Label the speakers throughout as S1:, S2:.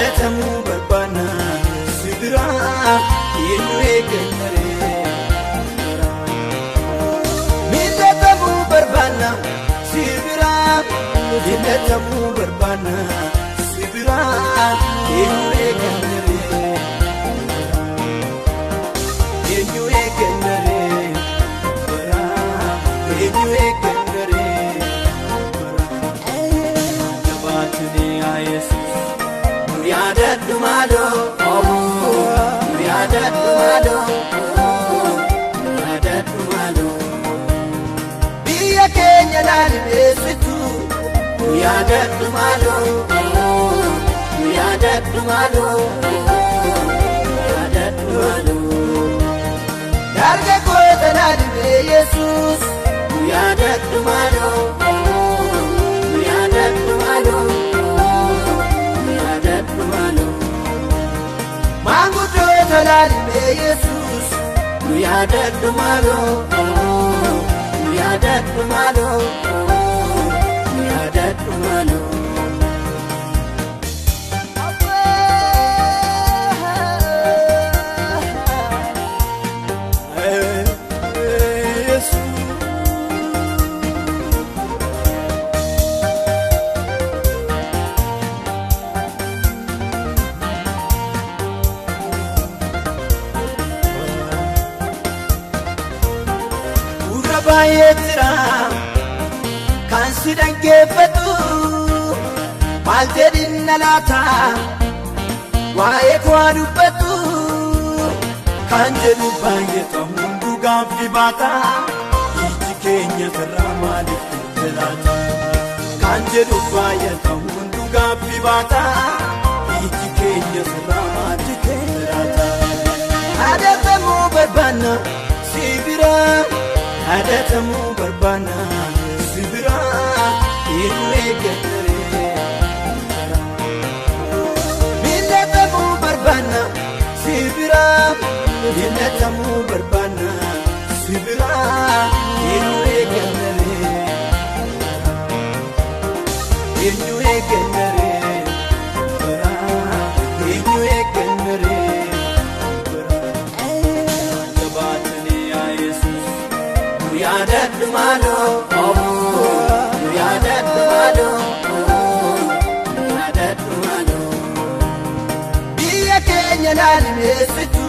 S1: yaadatamu barbaanna sibira eenyu eeggannare miidhatamu barbaanna sibira yaadatamu barbaanna sibira eenyu eeggannare eenyu eeggannare eenyu eeggannare jabaatanii yaa Yesuus nu yaadadhu maaloo nu yaadadhu maaloo nu yaadadhu maaloo biyya keenya laalleessitu nu yaadadhu maaloo nu yaadadhu maaloo nu yaadadhu maaloo dargaggoota laallee Yesuus nu yaadadhu maaloo nu yaadadhu maaloo nu yaadadhu maaloo maanguddoota laallee Yesuus nu yaadadhu maaloo nu yaadadhu maaloo nu yaadadhu maaloo baay'eetira kan si dhaggeeffatu maal jedhinna laata waa'ee koo dubbatu kan jedhu baay'eeta hunduu gaaffii baata iji keenya sirraa maaliif laata kan jedhu baay'eeta hunduu gaaffii baata iji keenya sirraa maaliif laata yaadatamu barbaanna sibira yaadatamu barbaanna sibira eenyu eeggannare miidhatamu barbaanna sibira miidhatamu barbaanna sibira eenyu eeggannare eenyu eeggannare eenyu eeggannare jabaatanii yaa Yesuus nu yaadadhu maaloo nu yaadadhu maaloo nu yaadadhu maaloo biyya keenya laalleessitu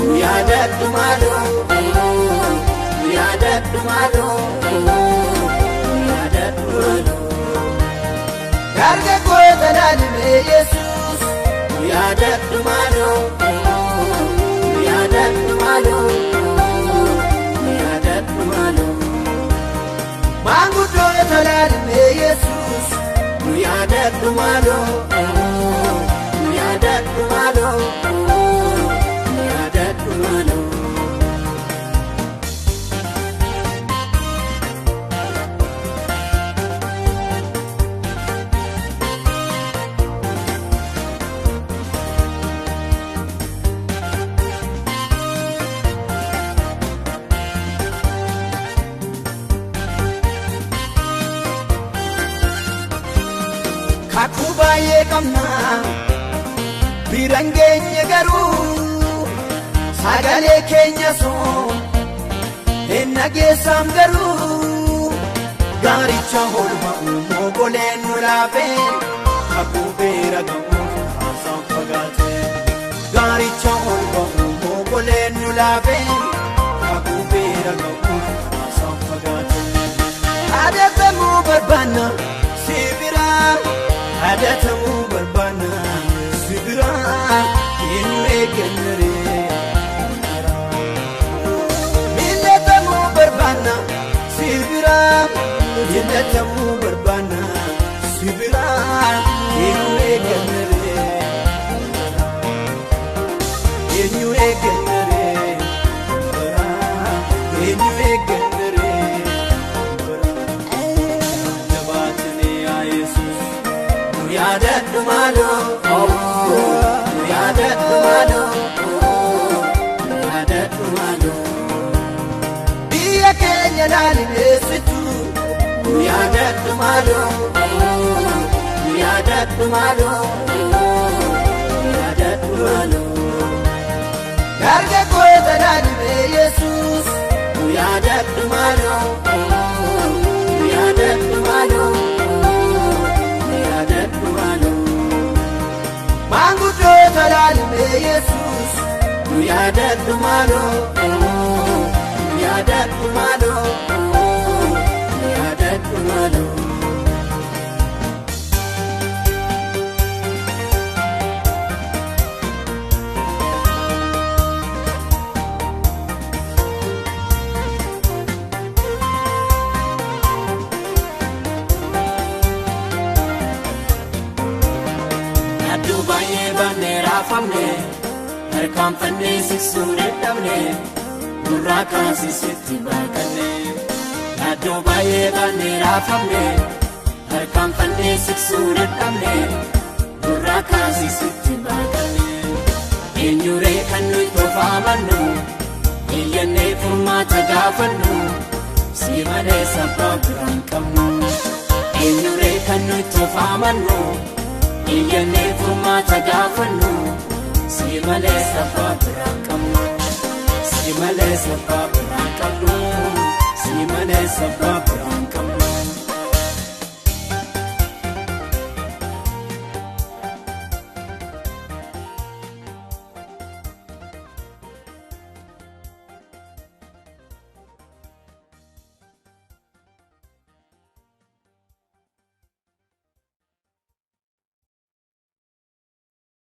S1: nu yaadadhu maaloo nu yaadadhu maaloo nu yaadadhu maaloo dargaggoota laallee Yesuus nu yaadadhu maaloo nu yaadadhu maaloo maanguddoota laallee Yesuus nu yaadadhu maaloo nu yaadadhu maaloo nu yaadadhu maaloo kakuu baay'ee qabna biraan geenye garuu sagalee keenya soo hin dhageessam garuu gaaricha olma mogoleen nu laafee kakuu beera gamuuf haasaan fagaate gaaricha olma mogoleen nu laafee kakuu beera gamuuf haasaan fagaate yaadatamu barbaanna sibira yaadatamu barbaanna sibira eenyu eeggannare miidhatamu barbaanna sibira miidhatamu barbaanna sibira eenyu eeggannare eenyu eeggannare eenyu eeggannare jabaatanii yaa Yesuus nu yaadadhu maaloo nu yaadadhu maaloo nu yaadadhu maaloo biyya keenya laalleessitu nu yaadadhu maaloo nu yaadadhu maaloo malo dargaggoon tajaajile Yesuus yaadadhu malo yaadadhu malo yaadadhu malo maanguddoo tajaajile Yesuus yaadadhu malo yaadadhu malo yaadadhu malo Dubaye banera famne harkaan fannee siksuu dadhabne gurraa kaasisitti baaqanne Dubaye banera famne harkaan fannee siksuu dadhabne gurraa kaasisitti baaqanne eenyuree kan nuyi tofaamannu iyyannee furmaata gaafannu si malee sabbaa biraan qabnu eenyuree kan nuyi tofaamannu iyyannee furmaata gaafannu si malee sabbaa biraan qabnu si malee sabbaa biraan qabnu si malee sabbaa biraan